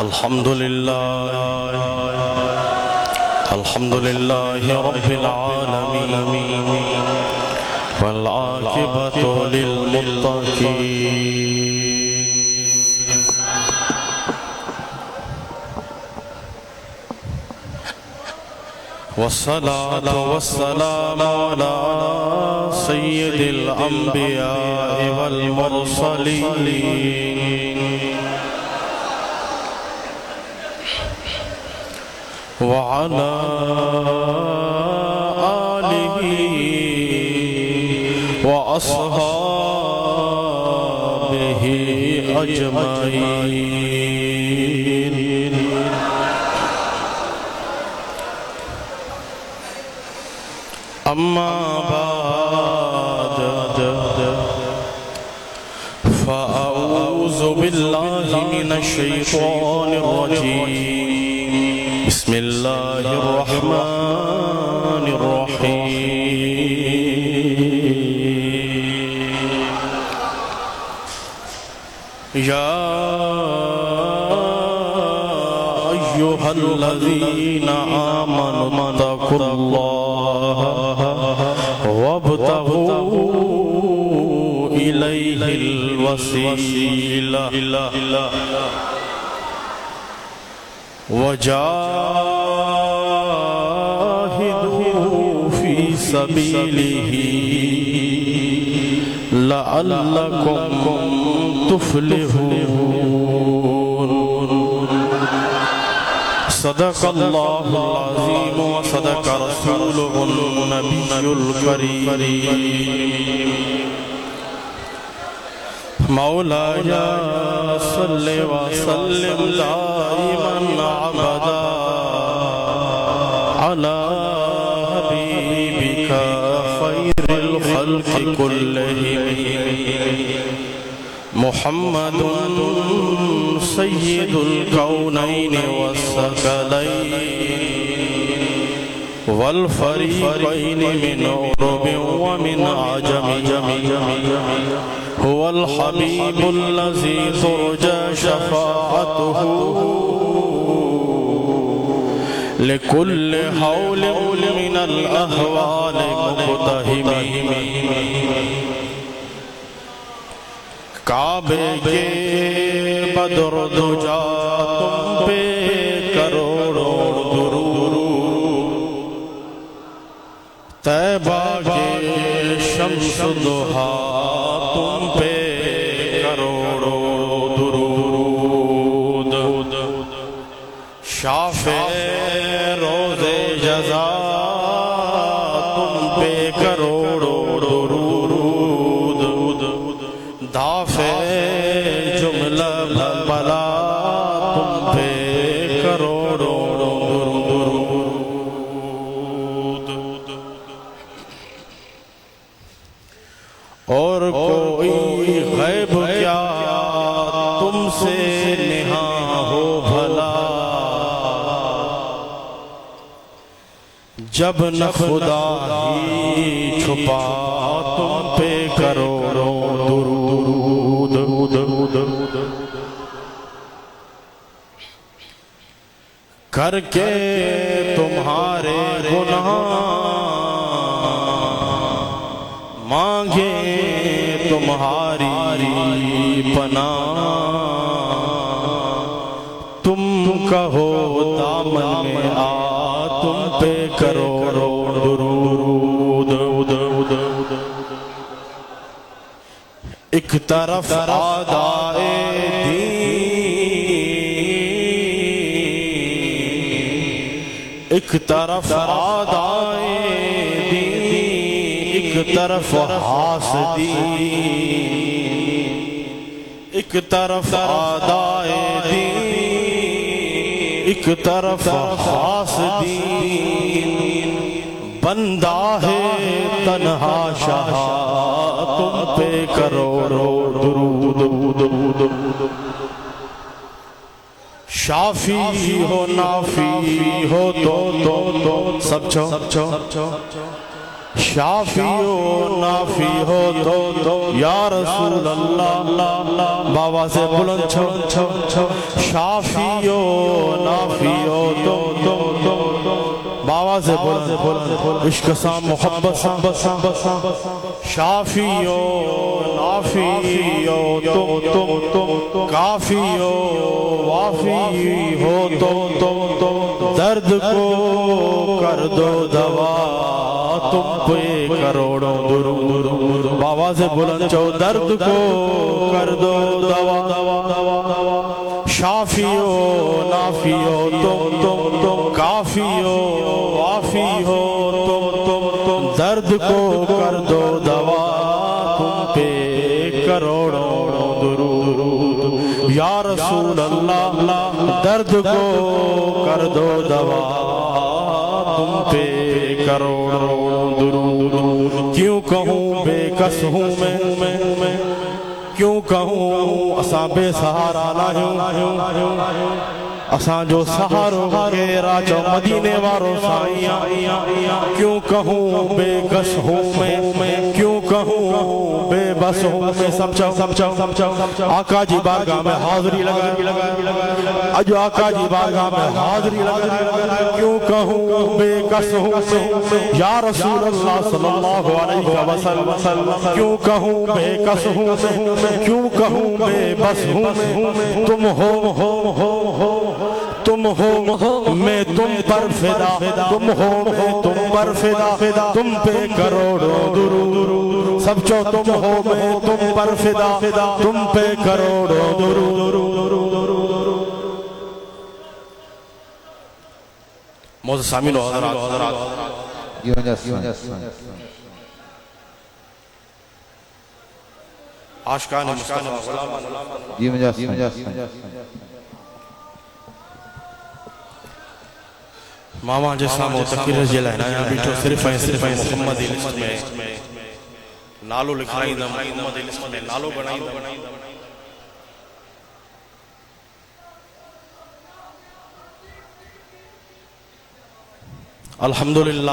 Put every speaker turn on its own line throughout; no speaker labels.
الحمد لله رب العالمين والعاقبة للمتقين والصلاة والسلام على سيد الأنبياء والمرسلين وعلى آله وأصحابه أجمعين أما بعد فأعوذ بالله من الشيطان الرجيم بسم الله الرحمن الرحيم يا أيها الذين آمنوا اتقوا الله وابتغوا إليه الوسيلة وجاهدوا في سبيله لعلكم تفلحون صدق الله العظيم وصدق رسوله النبي الكريم مولاي صل وسلم دائما أبدا على حبيبك خير الخلق كلهم محمد سيد الكونين والثقلين والفريقين من عرب ومن عجم هو الحبيب الذي ترجى شفاعته لكل حول من الأهوال مقتحم کعبے کے بدر دجا تم پہ کروڑوں درود طیبہ کے شمس ضحیٰ تم پہ کروڑوں درود شافع روز جزا تم پہ کروڑوں درود دافع جملہ بلا تم پہ کروڑوں درود اور کوئی غیب کیا تم سے نہاں ہو بھلا جب نہ خدا ہی چھپا تم پہ کروڑوں درود کر کے تمہارے گناہ مانگے تمہاری پناہ تم کہو دامن میں آ تم پہ کروڑوں درود ایک طرف آدائے دین ایک طرف آدائے دین ایک طرف حاسدین ایک طرف آدائے دین ایک طرف حاسدین بندہ ہے تنہا شاہ تم پہ کروڑوں درود شافی ہو نافی ہو تو سب چھو شافی ہو نافی ہو تو یا رسول اللہ بابا سے بلند چھو شافی ہو نافی ہو تو بابا سے بلند عشق سا محبت سا شافی ہو نافی ہو تو کافی ہو وافی ہو تو درد کو کر دو دوا تم پہ کروڑوں درود بابا سے بلند چھو درد کو کر دو دوا شافی ہو نافی ہو تو کافی ہو وافی ہو تو درد کو کر دو دوا تم پہ کروڑوں درود یا رسول اللہ درد کو کر دو دوا تم پہ کروڑوں درود کیوں کہوں بے کس ہوں میں کیوں کہوں اساں بے سہارا نہ اساں جو سہارو غیرہ جو مدینے وارو سائیاں کیوں کہوں بے کس ہوں میں کیوں کہوں بے بس ہوں میں سمجھو آقا جی بارگاہ میں حاضری لگا اجو آقا جی بارگاہ میں حاضری لگا کیوں کہوں بے کس ہوں میں یا رسول اللہ صلی اللہ علیہ وسلم کیوں کہوں بے کس ہوں میں کیوں کہوں بے بس ہوں میں تم ہو تم ہو میں تم پر فدا تم ہو میں تم پر فدا تم پہ کروڑوں درود سب چو تم ہو میں تم پر فدا تم پہ کروڑوں درود موزد سامین و حضرات عاشقان مصطفیٰ ماما جیسا موتقیر جلائنا یا بیٹھو صرف محمد لسٹ میں نالو لکھائی دا محمد لسٹ میں نالو بنائی دا الحمدللہ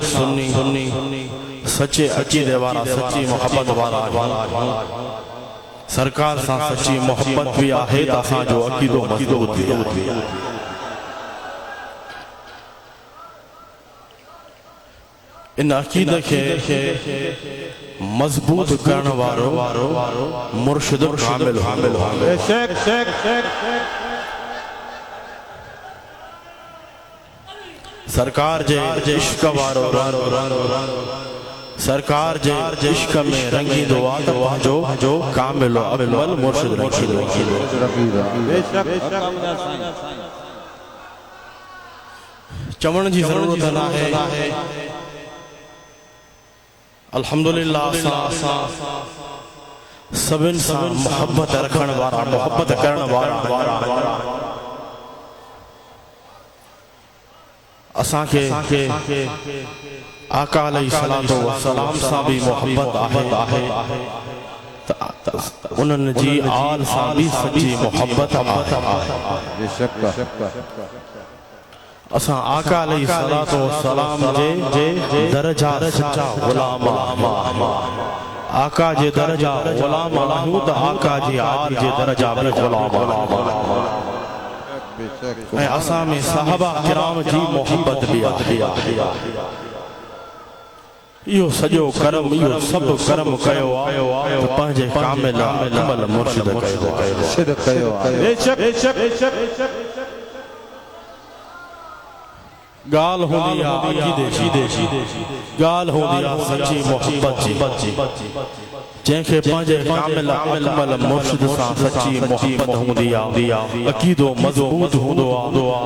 سنی سچے عقیدے وارا سچی محبت وارا سرکار سا سچی محبت بھی آہے تا جو عقید و مضبوط بھی ان عقیدہ کے مضبوط کرن وارو مرشد کامل سرکار جے عشق وارو سرکار جے عشق میں رنگی دعا جو کامل و اکمل مرشد چمن جی ضرورت نہ ہے الحمدللہ سب انسان محبت رکھن وارا محبت کرن وارا اساں کے آقا علیہ السلام سا بھی محبت آہے انہوں جی آل سا بھی سچی محبت آہے اساں آقا علیہ السلام جے درجہ سچا غلام آقا جے درجہ غلام آہوں تا آقا جی آل جے درجہ بھی غلام اے اساں میں صحابہ کرام جی محبت بھی آہے یہ سجو کرم یہ سب کرم کہو آئے پانجے کامل عمل مرشد کہو گال ہو دیا عقیدے گال ہو دیا سچی محبت جن کے پانجے کامل عمل مرشد سا سچی محبت ہوں دیا عقیدو مضبوط ہوں دو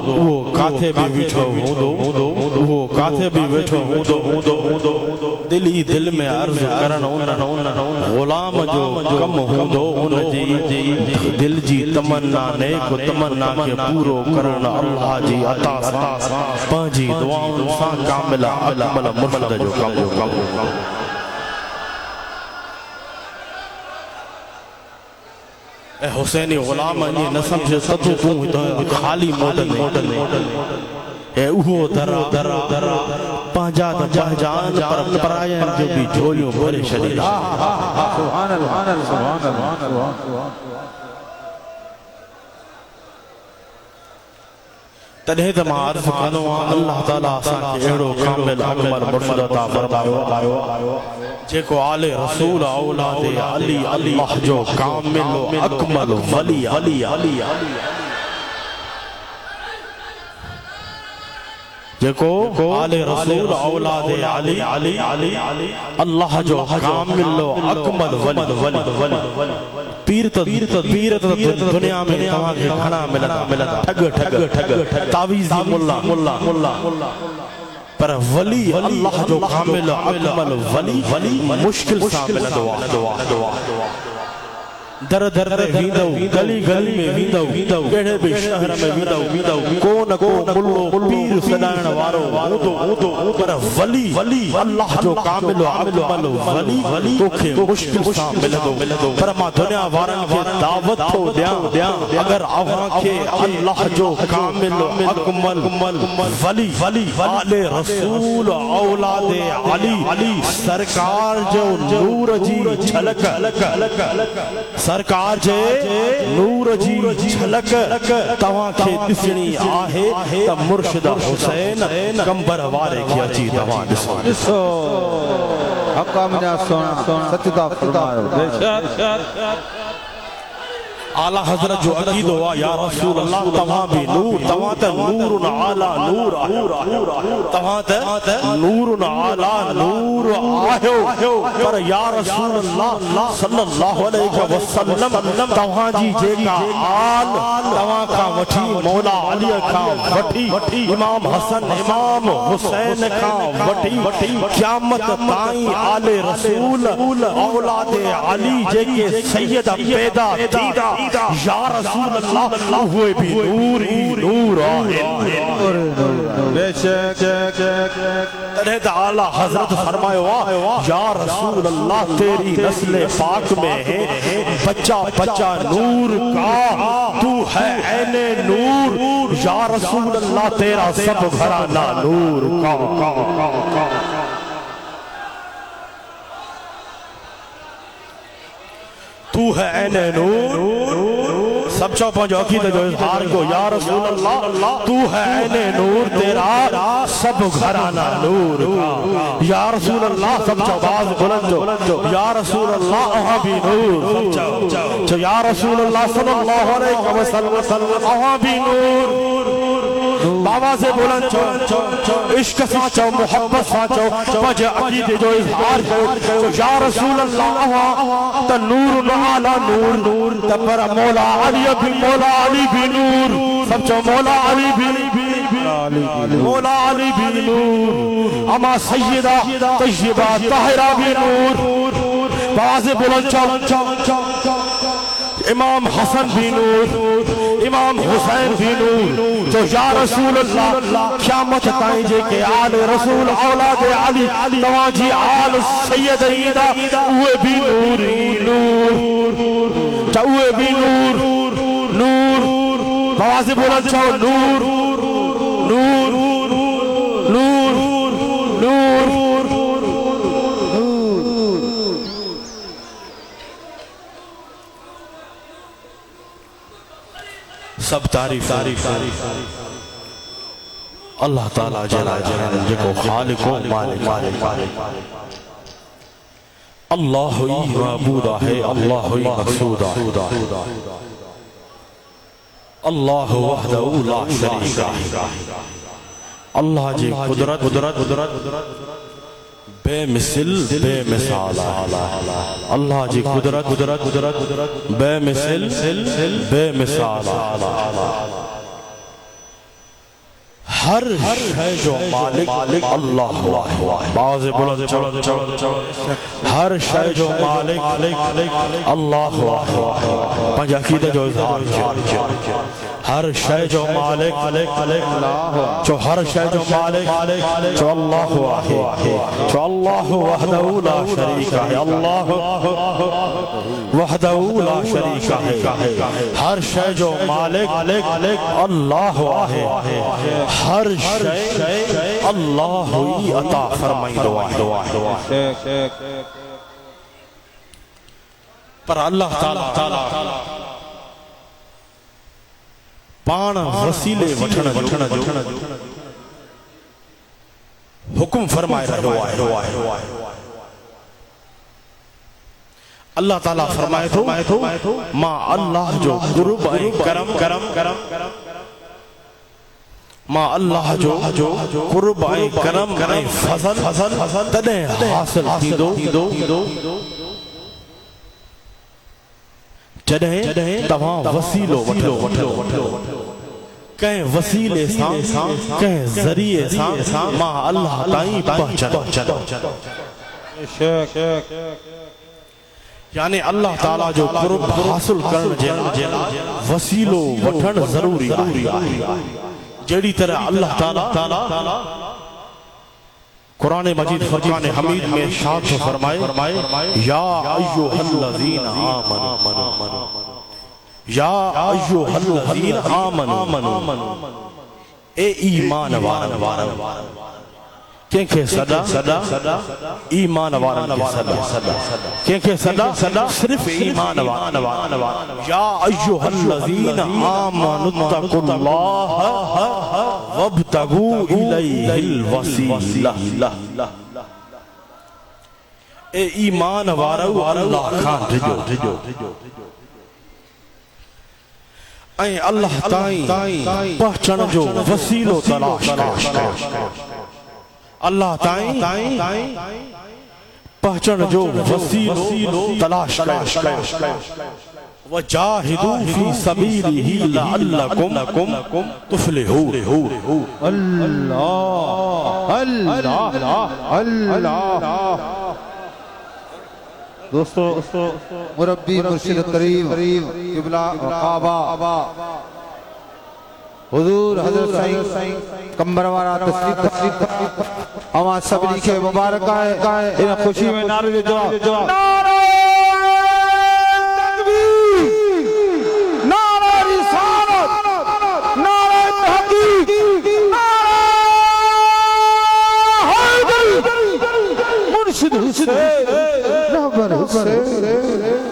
وہ کاتے بھی ویٹھو ہوں دو وہ کاتے بھی ویٹھو ہوں دو دلی دل میں عرض کرن غلام جو کم ہوں دو ان جی دل جی تمنا نیک تمنا کے پورو کرن اللہ جی عطا سا پانجی دعاؤں سا کامل عمل مرشد جو کم اے حسینی غلام یہ نہ سمجھے ستو توں خالی موڈل اے اوہو درہ پانجات پہجان پر پرائیں جو بھی جھولیوں بھرے شدید
سبحان اللہ سبحان اللہ
تنہیں تمہاں عرض کنوا اللہ تعالیٰ آسان کے اڑو کامل اکمل مرشد عطا فرمائیو جے کو آل رسول اولاد علی اللہ جو کامل و اکمل ولی علی علی جے کو آل رسول اولاد علی علی اللہ جو کامل و اکمل ولی پیر تو دنیا میں کہاں کے کھنا ملتا ٹھگ تعویزی ملا پر ولی اللہ جو کامل و اکمل ولی مشکل سا ملتا در در ویندو گلی گلی میں ویندو گڑھے بھی شہر میں ویندو کون ملو پیر سدائن وارو پر ولی اللہ جو کامل و اکمل ولی توکھے مشکل سا ملدو پر ما دنیا وارن کے دعوت ہو دیاں اگر آوہاں کے اللہ جو کامل و اکمل ولی آل رسول اولاد علی سرکار جو نور جی جھلک سرکار جے نور جی جھلک تواں کے دسنی آہے تا مرشد حسین کمبر والے کیا جی تواں دسو
حقا منہ سونا سچتا فرمائیو بے شک
اعلیٰ حضرت جو عقید ہوا یا رسول اللہ تواں بھی نور تواں تے نور اعلیٰ نور تواں تے نور اعلیٰ نور آہو پر یا رسول اللہ صلی اللہ علیہ وسلم تواں جی جے کا آل تواں کا وٹھی مولا علی کا وٹھی امام حسن امام حسین کا وٹھی قیامت تائیں آل رسول اولاد علی جے کے سید پیدا تیدا یا رسول اللہ ہوئے بھی نور
بے شک
تنہیں تعالیٰ حضرت فرمائے یا رسول اللہ تیری نسل پاک میں ہے بچہ نور کا تو ہے عین نور یا رسول اللہ تیرا سب گھرانہ نور کا تو ہے عین نور سب چاو پانچ عقیدہ جو اظہار کو یا رسول اللہ تو ہے عین نور تیرا سب گھرانہ نور کا یا رسول اللہ سب چاو باز بلند جو یا رسول اللہ وہاں بھی نور سب چاو یا رسول اللہ صلی اللہ علیہ وسلم وہاں بھی نور بابا سے بلند چو عشق سانچو محبت سانچو وجہ عقیدے جو اظہار کو یا رسول اللہ تا نور نعالا نور تا پر مولا علی بھی نور سب چو مولا علی بھی نور اما سیدہ طیبہ طاہرہ بھی نور بابا سے بلند چو امام حسن بھی نور امام حسین بھی نور جو یا رسول اللہ قیامت تائیں جے کے آل رسول اولاد علی تواں جی آل سید عیدہ اوے بھی نور چاوے بھی نور بوازِ بلند چاو نور سب تعریف اللہ تعالیٰ جلال جکو خالق و مالک اللہ ہی معبودہ ہے اللہ ہی مقصودہ اللہ وحدہ لا شریک اللہ جی قدرت بے مثل بے مثال اللہ جی قدرت بے مثل بے مثال ہر ہے جو مالک اللہ باز بلند ہر شے جو مالک اللہ پنج عقیدہ جو اظہار ہر شے جو مالک جو ہر شے جو مالک جو اللہ جو اللہ وحدہ لا شریک ہے اللہ وحدہ لا شریک ہے، ہر شے جو مالک اللہ ہے، ہر شے اللہ ہی عطا فرمائی دعا پر اللہ تعالی پان وسیلے وٹھن جو حکم فرمائے رہو ہے۔ اللہ تعالیٰ فرمائے تو ما اللہ جو قرب اے کرم ما اللہ جو قرب اے کرم اے فضل تدیں حاصل کی دو جدہیں تمام وسیلو وٹھو کہیں وسیلے سان کہیں ذریعے سان ما اللہ تائیں پہنچن، یعنی اللہ تعالیٰ جو قرب حاصل کرن جیلا وسیلو وٹھن ضروری ہے۔ جیڑی طرح اللہ تعالیٰ قرآن مجید فرقان حمید میں ارشاد فرمائے یا ایھا الذین آمنوا، یا ایھا الذین آمنوا، اے ایمان وارن کہیں کہ صدا ایمان وارن کے صدا کہیں کہ صدا صرف ایمان وارن، یا ایھا الذین آمنوا اتقوا اللہ وابتغوا الیہ الوسیلہ، اے ایمان وارو اللہ کھان رجو اے اللہ تائیں پہچن جو وسیلو تلاش کر، اللہ تائیں پہچن جو وسیلو تلاش کر، وجاہدوا فی سبیلہ لعلکم تفلحون۔
اللہ دوستو مربی مرشد کریم قبلہ رقابہ حضور حضرت سائیں کمبروارہ تشریف ہما سب لکھے مبارک آئے ان خوشی میں نعرے جواب نعرہ تکبیر، نعرہ رسالت، نعرہ تحقیق، نعرہ حیدری، مرشد حسین رہبر حسین۔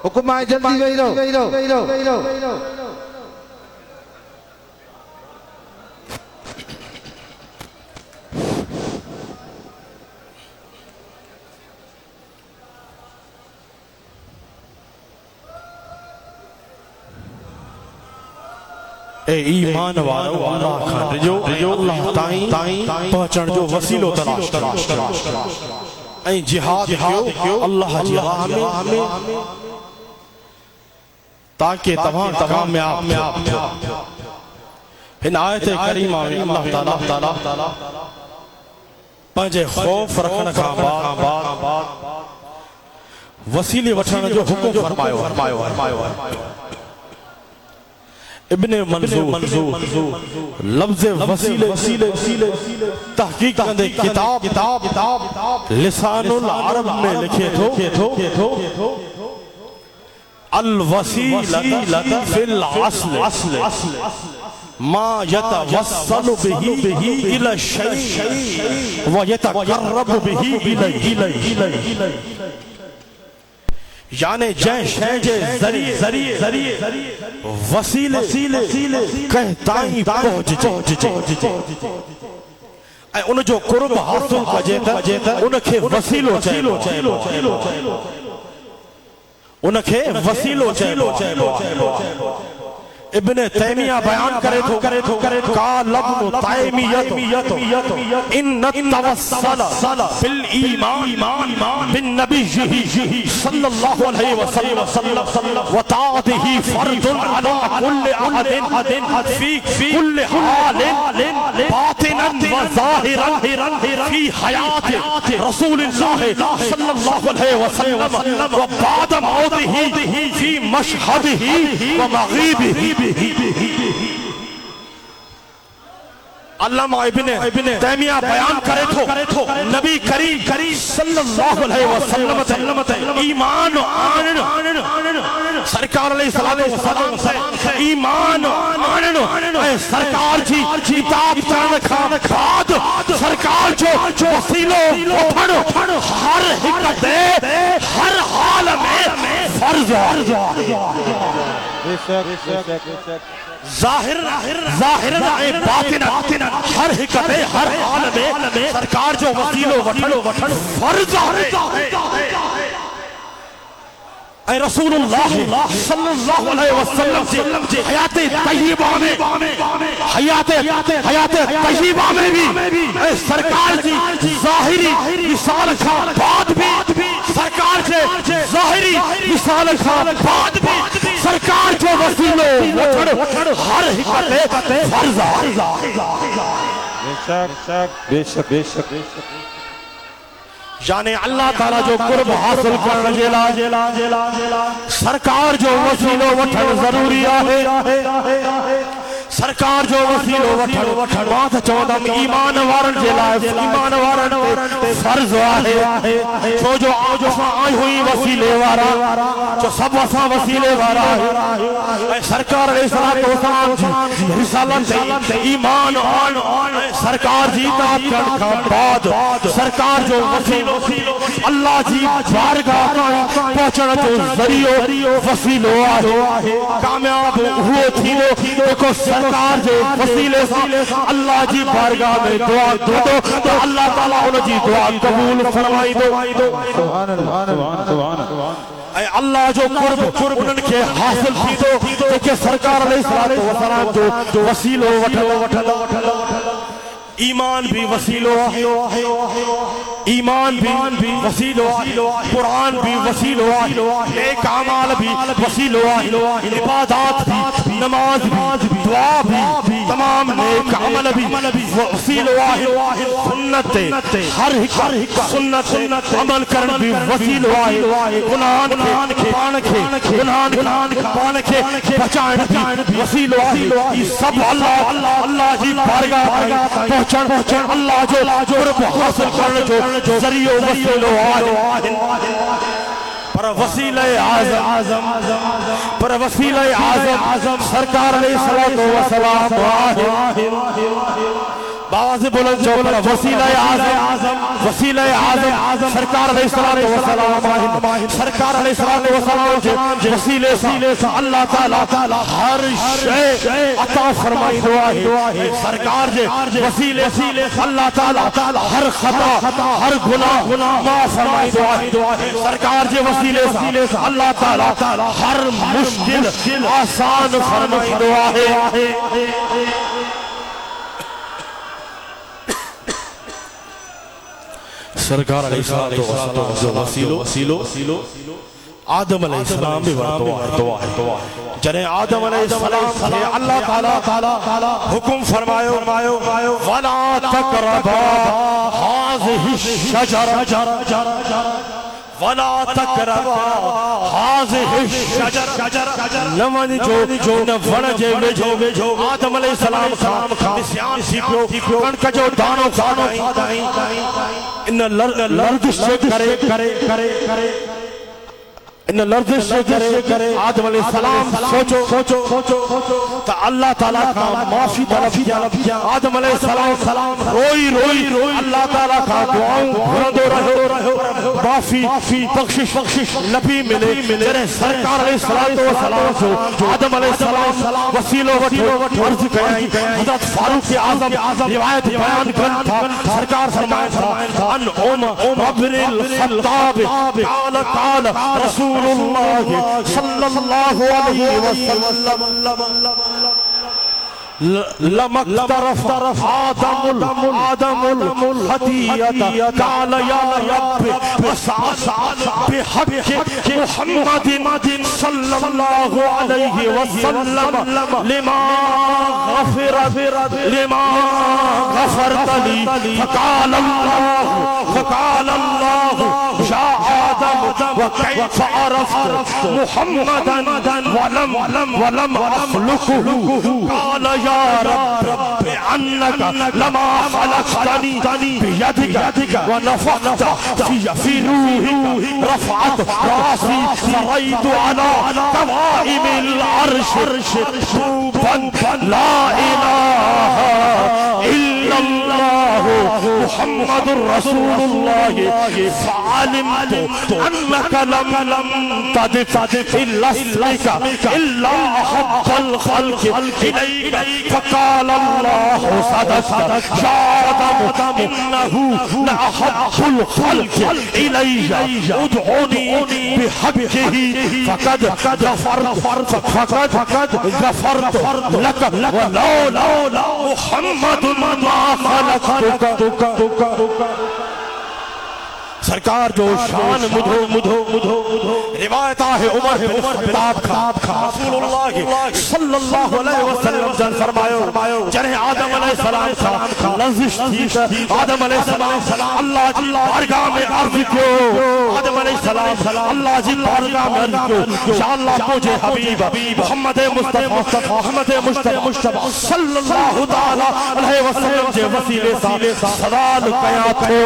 حکم آئے جلدی گئی رہو۔
اے ایمان وارو اللہ کھان رجو اللہ تائیں پہنچن جو وسیلو تلاش جہاد کیو اللہ جی راہ میں تاکہ تمام میں آپ ہن آیت کریمہ میں اللہ تعالیٰ پنجے خوف رکھنے کا بعد وسیلے وٹھن جو حکم فرمایو ابن منظور لفظ وسیلے تحقیق کندے کتاب لسان العرب میں لکھے تھو الوسیلۃ فی الاصل ما يتوصل به الى الشيء ويتقرب به اليه یعنی جائیں شہجے ذریعے وسیلے کہتائیں پہنچ ان جو قرب حاصل کجیتا ان کے وسیلو چیلو ابن تیمیہ بیان کرے تھو قال ابن تیمیہ ان التوسل بالایمان بالنبی صلی اللہ علیہ وسلم وطاعته فرض على كل احد في كل حال باطنا وظاهرا في حياة رسول الله صلى الله عليه وسلم وبعد موته في مشهده ومغيبه علامہ ابن تیمیہ بیان کرے تھو نبی کریم صلی اللہ علیہ وسلم ایمان آنن سرکار علیہ السلام سے ایمان آنن سرکار جی کتاب چاند کھان کھاد سرکار جو وسیلو اٹھن ہر حکت ہر حال میں فرض ظاہر باطنا ہر حکت ہر حال میں سرکار جو وسیلو وٹھن فرض اے رسول اللہ صلی اللہ علیہ وسلم جی حیات طیبہ میں حیات طیبہ میں بھی اے سرکار جی ظاہری وصال کا بعد بھی سرکار سے ظاہری وصال کا بعد بھی سرکار جو وسیلو وٹھن ہر حکت فرض بے شک یعنی اللہ تعالیٰ جو قرب حاصل کرنے جیلا سرکار جو وسیلو وٹھن ضروری آہے سرکار جو وسیلو وٹھن بات چودم ایمان وارن فرض آہے جو آئی ہوئی وسیلے وارا جو سب وسیلے وارا ہے سرکار علیہ السلام جی رسالت ایمان سرکار جی کا بعد سرکار جو وسیلو اللہ جی بارگاہ پہنچنا جو ذریعو وسیلو آہے کامیاب ہوئے تھی دیکھو سرکار جو وسیلے اللہ جی بارگاہ میں دعا دو تو اللہ تعالیٰ انہوں جی دعا قبول فرمائی دو اے اللہ جو قرب انہوں کے حاصل تھی تو کہ سرکار علیہ السلام جو وسیلو وٹھل ایمان بھی وسیلو قرآن بھی وسیلو نیک اعمال بھی وسیلو عبادات بھی نماز بھی دعا بھی تمام نیک عمل بھی وسیلو سنت ہر سنت عمل کرن بھی وسیلو گناہان کے بچائن بھی وسیلو یہ سب اللہ جی بارگاہ پہنچن اللہ جو قرب حاصل کرنے جو ذریعہ وسیلو پر وسیلہ اعظم سرکار علیہ السلام آواز بلند چوکڑا وسیلہ اعظم وسیلہ اعظم سرکار علیہ الصلوۃ والسلام سرکار علیہ الصلوۃ والسلام کے وسیلے سے اللہ تعالی ہر شے عطا فرمائی دعا ہے سرکار کے وسیلے سے اللہ تعالی ہر خطا ہر گناہ معاف فرمائی دعا ہے سرکار کے وسیلے سے اللہ تعالی ہر مشکل آسان فرمائی دعا ہے سرکار علیہ السلام جو وسیلو آدم علیہ السلام بھی دعا ہے جنہیں آدم علیہ السلام سے اللہ تعالی حکم فرمائے وَلَا تَقْرَبَا هَذِهِ الشَّجَرَةَ وَلَا تَقْرَبَا هَذِهِ الشَّجَرَةَ لمن جو نفر جو آدم علیہ السلام کا نسیان سیکھو کن کا جو دانوں کھادائیں ان لرزش کرے ان لرزش کرے آدم علیہ السلام سوچو تو اللہ تعالیٰ کا معافی طلب کیا آدم علیہ السلام روئی اللہ تعالیٰ کا دعاؤں بھرندو رہو معافی بخشش نبی ملے جنہیں سرکار علیہ السلام جو آدم علیہ السلام وسیلوں وٹھو عرض کریں حضرت فاروق اعظم روایت بیان کرتا سرکار فرمائے تھا ان عمر بن الخطاب قال رسول اللہ صلی اللہ علیہ وسلم لما اقترف آدم الخطیئة قال یا رب وسعد بحق محمد صلی اللہ علیہ وسلم لما غفرت لی فقال اللہ یا آدم وكيف عرفت محمدا ولم أخلقه قال يا رب بأنك لما خلقتني بيدك ونفخت في روحي رفعت راسي فريت على قوائم العرش طوبا لا إله إلا الله محمد رسول الله فعلمت أنك لم تدف إلا اسمك إلا أحب الخلق إليك فقال الله صدقت يا آدم إنه لأحب الخلق إلي ادعوني بحقه فقد غفرت لك ولولا محمد ما خلقتك سرکار جو شان مدھو روایت ہے عمر رسول اللہ صلی اللہ علیہ وسلم جن فرمایا جنہیں آدم علیہ السلام کا لرزش تھی آدم علیہ السلام اللہ جی بارگاہ میں عرض کیوں آدم علیہ السلام اللہ جی بارگاہ میں عرض کیوں انشاءاللہ مجھے حبیب محمد مصطفیٰ صلی اللہ تعالی علیہ وسلم کے وسیلے سے سوال کیا تھو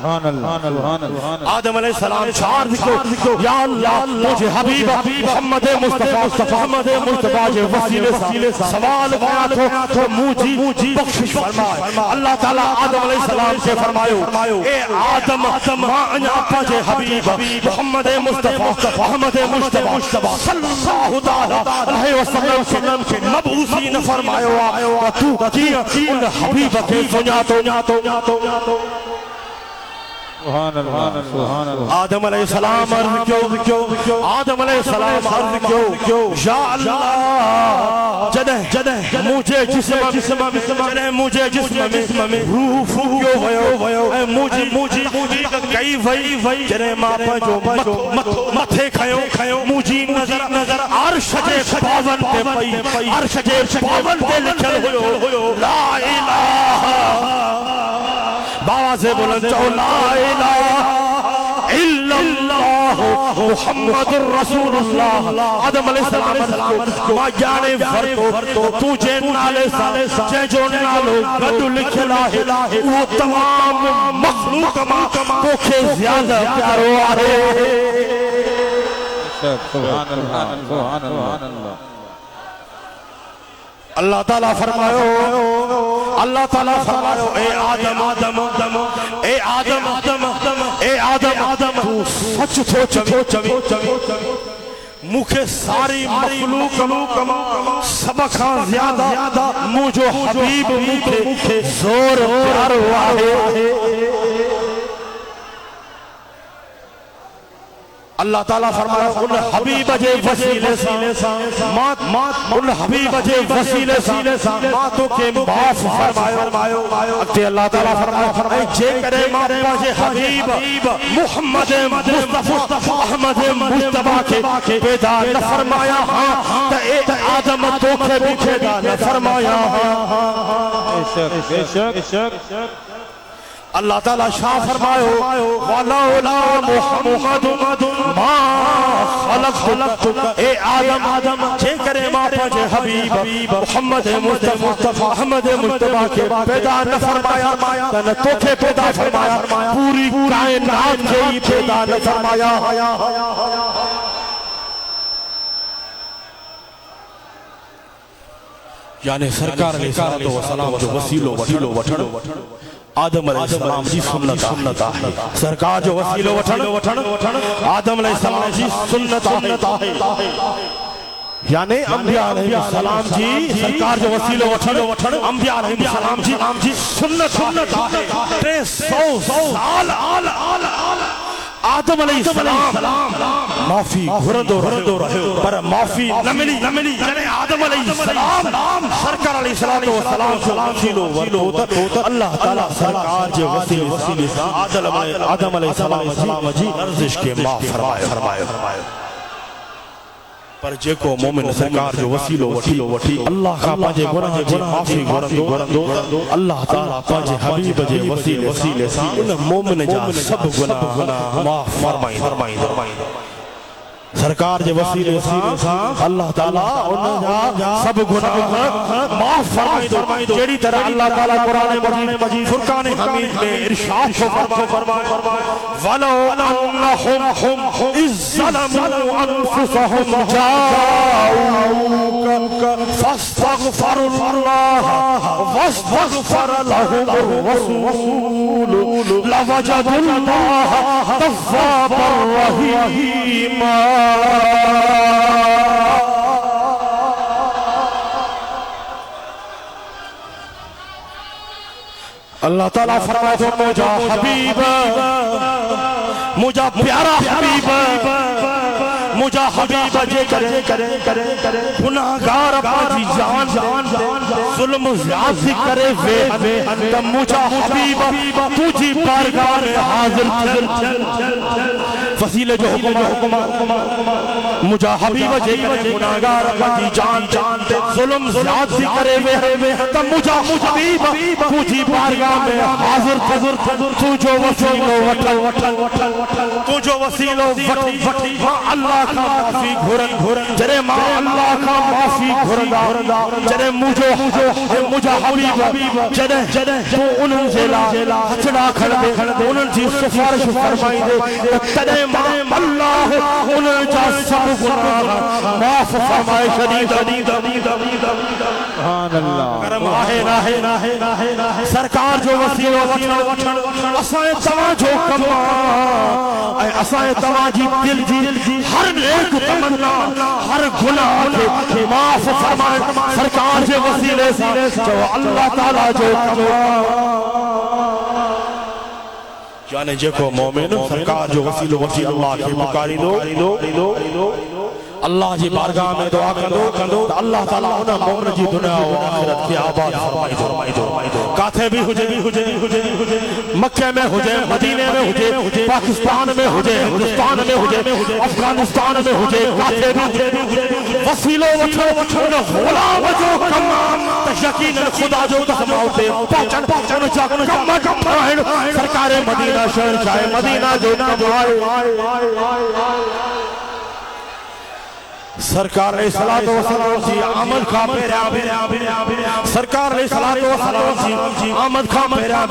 آدم علیہ السلام چار ذکر یا اللہ مجھے حبیب محمد مصطفیٰ کے وسیلے سے سوال کیا تو مجھے بخشش فرمائے اللہ تعالیٰ آدم علیہ السلام سے فرمائے اے آدم ما انیا پجے حبیب محمد مصطفیٰ صلی اللہ تعالیٰ علیہ وسلم کے مبعوثین فرمائے تو ان حبیب کے سنیا تو آدم علیہ السلام عرض کیوں آدم علیہ السلام عرض کیوں یا اللہ جدہ مجھے جسم میں روح کیوں ویو مجھے کئی وئی جنہ ماں جو متھے کھیوں مجھے نظر عرش کے پاون پہ پئی عرش کے پاون پہ لکھل ہوئے لا الہ باوا سے بلند چاہو لا الہ الا اللہ محمد رسول اللہ آدم علیہ السلام ما جانے فرطو تجھے نالے سے جو نالو گدو لکھلا ہے وہ تمام مخلوق کو کے زیادہ پیارو آرے
سبحان اللہ
اللہ تعالیٰ فرمائے اللہ تعالیٰ فرمائے اے آدم اے آدم اے آدم تو سچ چوی مکھے ساری مخلوق سبقہ زیادہ مجھو حبیب مکھے زور پیار واہے اللہ تعالیٰ فرمایا ان حبیب جے وسیلے سا ان حبیب جے وسیلے سا ماتوں کے معاف فرمائیو اکتے اللہ تعالیٰ فرمایا جے کرے ماں جے حبیب محمد مصطفیٰ احمد مجتبہ کے پیدا نہ فرمایا ہاں تا اے آدم تو کے بھی پیدا نہ فرمایا ہاں بے شک اللہ تعالیٰ شاہ فرمائے وَلَوْلَا مُحَمَّدٌ مَا خَلَقْتُ اے آدم جے کرے ماں پاجے حبیب محمد مصطفیٰ احمد مجتبہ کے پیدا نہ فرمایا تن تو کے پیدا فرمایا پوری کائنات کے پیدا نہ فرمایا یعنی سرکار علیہ السلام جو وسیلو وٹھن آدم علیہ السلام جی سنت آہے سرکار جو وسیلو وٹھن آدم علیہ السلام جی سنت آہے یعنی انبیاء علیہ السلام جی سرکار جو وسیلو وٹھن انبیاء علیہ السلام جی سنت آہے 300 سال آدم علیہ السلام معافی گھردو رہے پر معافی نہ ملی یعنی آدم علیہ السلام سرکار علیہ السلام جیلو اللہ تعالیٰ سرکار جو وسیلے سے آدم علیہ السلام جی ارزش کے معاف فرمائے پر جے کو مومن سرکار جو وسیلو وٹھی اللہ کا پاجے گناہ جی معافی گھردو اللہ تعالیٰ پاجے حبیب جے وسیلے سے ان مومن جا سب گناہ معاف فرمائی سرکار جے وسیلے سے اللہ تعالیٰ ان سب گناہ معاف فرمائی جیڑی طرح اللہ تعالیٰ قرآن مجید فرقان حمید میں ارشاد کو فرمائے وَلَوْ أَنَّهُمْ إِذْ ظَلَمُوا أَنفُسَهُمْ جَاءُوكَ فَاسْتَغْفَرُوا اللَّهَ وَاسْتَغْفَرَ لَهُمُ الرَّسُولُ لَوَجَدُوا اللَّهَ تَوَّابًا رَحِيمًا اللہ تعالیٰ فرمائے تو مجھا حبیب مجھا پیارا حبیب مجھا حبیب جے کرے گناہگار باجی جان ظلم زیادی کرے تو مجھا حبیب تجھی بارگاہ میں حاضر وسیلے جو حکم مجھا حبیب جے کرے گناہگار باجی جان ظلم زیادی کرے تو مجھا حبیب تجھی بارگاہ میں حاضر تو جو وسیلو وٹھی اللہ کا معافی گھرن جرے ماں اللہ کا معافی گھردا جرے مجھا حبیب جرے تو انہوں جیلا ہچڑا کھڑ دے انہوں جی سفارش فرمائی دے تدے ماں اللہ انہوں جا سب گناہ معاف فرمائے شدید سبحان اللہ کرم آہے سرکار جو وسیلو وٹھن اسائے تواں جو کما اسائے تواں جی دل جی ہر نیک تمنا ہر گناہ کے معاف فرمائے سرکار جو وسیلے سے جو اللہ تعالیٰ جو کما یعنی جے کو مومن سرکار جو وسیلو وٹھی اللہ کے پکاری دو اللہ جی بارگاہ میں دعا کندو اللہ تعالیٰ انہا مومن جی دنیا و آخرت کی آباد فرمائی دو کاتھے بھی ہجے مکہ میں ہجے مدینے میں ہجے پاکستان میں ہجے ہندوستان میں ہجے افغانستان میں ہجے کاتھے بھی وسیلو وٹھو غلام جو کما یقین خدا جو تسماؤتے پاچن کما سرکار مدینہ شہر چاہے مدینہ جو کما سرکار علیہ الصلوۃ والسلام کی آمد کا پیرا سرکار علیہ الصلوۃ والسلام کی آمد کا پیرا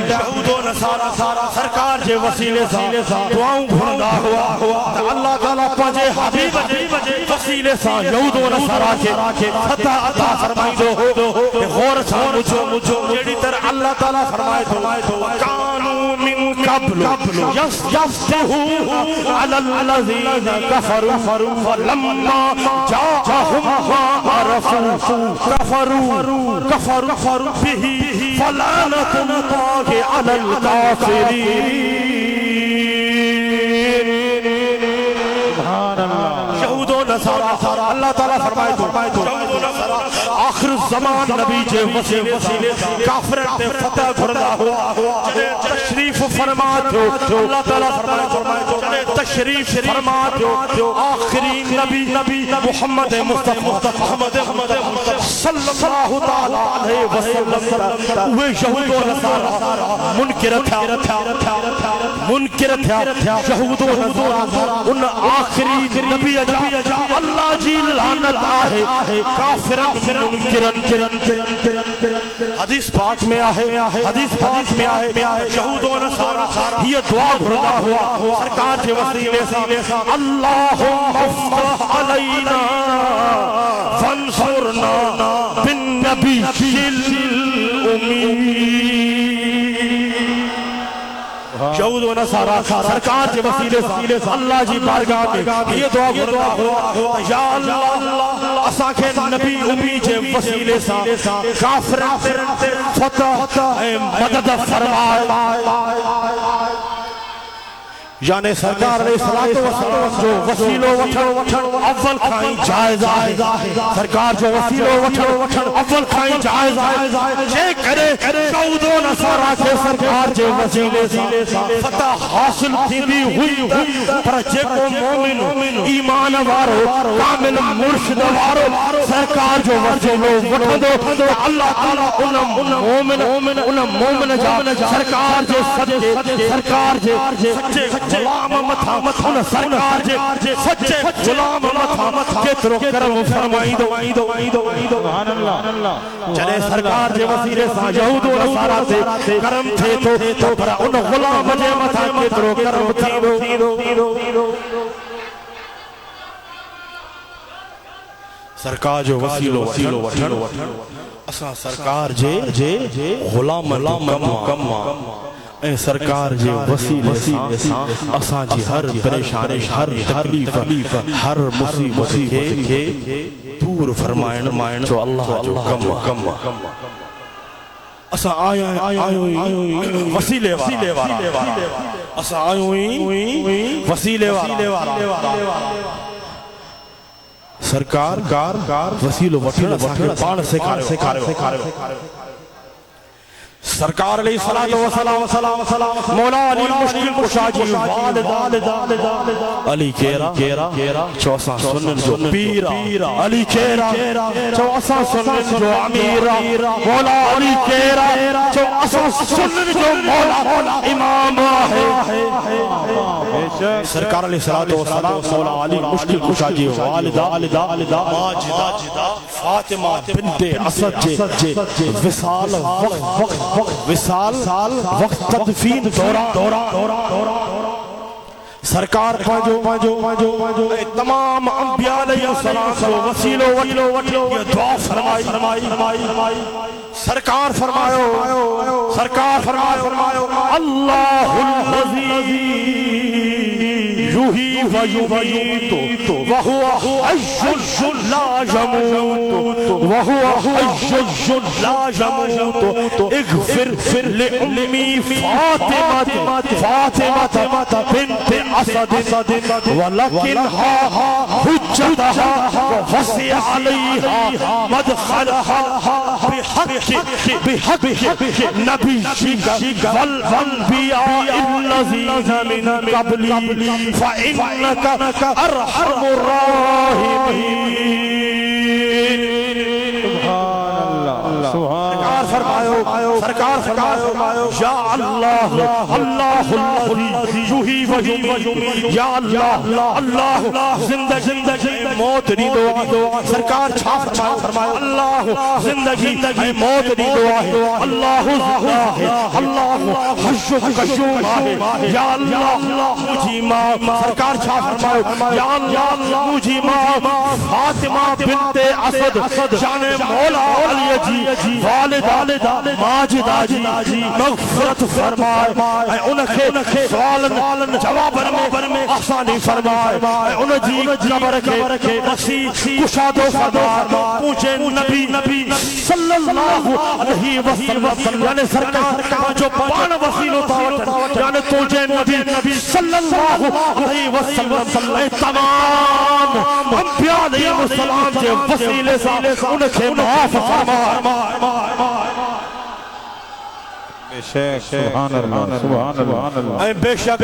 یہود و نصارا سرکار جے وسیلے سا دعاؤں گھندا ہوا اللہ تعالیٰ پنجے حبیب جے وسیلے سا یہود و نصارا کے فتح عطا فرمائی دو غور سا مجھو جیڑی تر اللہ تعالیٰ فرمائے تو کانو من قبل یفتحون علی الذین کفروا فلما جاءهم ما عرفوا كفروا به فلعنة الله على الكافرين یہود و نصارا اللہ تعالیٰ فرمائے تو یہود و نصارا آخر الزمان نبی جے وسیلے کافرن تے فتح گھردا ہوا تشریف فرما دو اللہ تعالیٰ فرمائے تو تشریف فرما دو آخری نبی محمد مصطفی صلی اللہ تعالیٰ علیہ وسلم وہ یہود و نصارا منکر تھا یہود و نصارا ان آخری نبی اجا اللہ جی لعنت آہے کافرن منکرن حدیث پاک میں آہے یہود و نصارا یہ دعا گھردا ہوا سرکار کے وسیلے سے اللہم افتح علینا فانصرنا بالنبی الامین یہود و نصارا سرکار کے وسیلے سے اللہ جی بارگاہ میں یہ دعا گھردا ہوا یا اللہ اساں کے نبی امی جے وسیلے سے کافر فتح مدد فرمائے یعنی سرکار علیہ السلام جو وسیلو وٹھن اول کھائیں جائز آئے سرکار جو وسیلو وٹھن اول کھائیں جائز آئے جے کرے یہود و نصارا کے سرکار جے وسیلے سے فتح حاصل تھی بھی ہوئی پر جے کو مومن ایمان وارو کامل مرشد وارو سرکار جو وسیلو وٹھن دو اللہ تعالیٰ ان مومن جا سرکار جو سچے سرکار جو سچے غلام متھا سرکار جے سچے غلام متھا کترو کرم فرمائی دو سبحان اللہ چلے سرکار جے وسیلے سا یہود و نصارا سے کرم تھے تو پر ان غلام جے متھا کترو کرم تھی دو سرکار جو وسیلو وٹھن اساں سرکار جے غلام کم اے سرکار جے وسیلے ساں اساں جی ہر پریشانی ہر تکلیف ہر مصیبت کے دور فرمائن تو اللہ جو کم اساں آئیں وسیلے وارا اساں آئیں وسیلے وارا سرکار وسیلو وٹھن پان سکھارے سرکار علیہ السلام مولا علی مشکل کشا جی والد علی کیرا چوسا سنن جو پیرا علی کیرا چوسا سنن جو امیرا مولا علی کیرا چوسا سنن جو مولا امام ہے سرکار علیہ السلام مولا علی مشکل کشا جی والدہ ماجدہ فاطمہ بنت اسد جے وصال وقت تدفین دوران سرکار پانجو تمام انبیاء علیہ السلام کو وسیلو وٹلو یہ دعا فرمائی سرکار فرمایو اللہ العزیز یحیی و یمیت وہو حی لا یموت اغفر لأمی فاطمة بنت اسد ولکنہا حجتہا وفسی علیہا مدخلہا بحق نبیک والانبیاء الذین من قبلی فإنک ارحم الراحمین سبحان اللہ فرماؤ سرکار فرماؤ یا اللہ اللہ الذی یحیی و یمیت یا اللہ اللہ زندگی موت دی دعا سرکار چھا فرماؤ اللہ زندگی موت دی دعا ہے اللہ اللہ حی قیوم ہے یا اللہ مجھے ماں سرکار چھا فرماؤ یا اللہ مجھے ماں فاطمہ بنت اسد جان مولا علی جی والدہ ماجدہ جی مغفرت فرمائے ان کے سوالن جوابن میں آسانی فرمائے ان جی قبر کے وسیع کشاد و فرمائے پوچھے نبی صلی اللہ علیہ وسلم یعنی سرکار جو پان وسیل ہوتا یعنی تجھے نبی صلی اللہ علیہ وسلم تمام انبیاء علیہ السلام کے وسیلے سے ان کے معاف فرمائے
سبحان اللہ
اے بے شک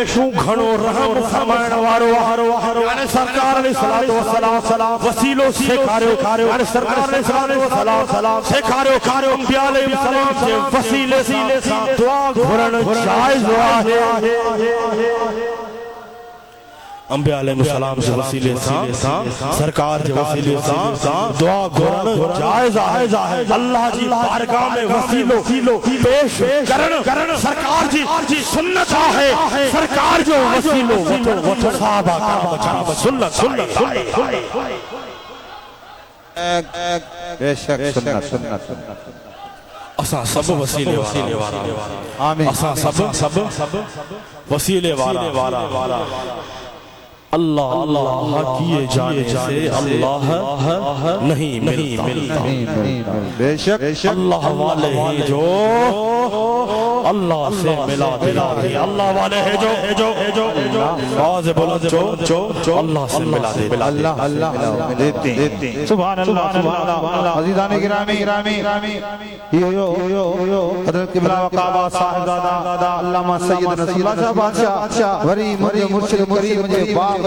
شو گھنو رحم فرمائن وارو یعنی سرکار علیہ السلام وسیلوں سے کھاریو یعنی سرکار علیہ السلام سے کھاریو انبیاء علیہ السلام کے وسیلے سے دعا گھرن جائز ہوا ہے انبیاء علیہ السلام سے وسیلے سے سرکار کے وسیلے سے دعا گھرن جائز ہے اللہ جی بارگاہ میں وسیلوں پیش کرن سرکار جی سنت ہے سرکار جو وسیلوں وہ تو صحابہ کرام سنت
بے شک سنت
اساں سب وسیلے وارا
آمین
اساں سب وسیلے وارا اللہ کیے جانے سے اللہ نہیں ملتا
بے شک
اللہ والے ہیں جو اللہ سے ملا دے اللہ والے ہیں جو آواز بلند جو اللہ سے ملا دے
اللہ دیتے ہیں سبحان اللہ عزیزان گرامی حضرت قبلہ وقابہ صاحب دادا علامہ سید نصیر اللہ صاحب بادشاہ وری مجھے مرشد کریم مجھے باغ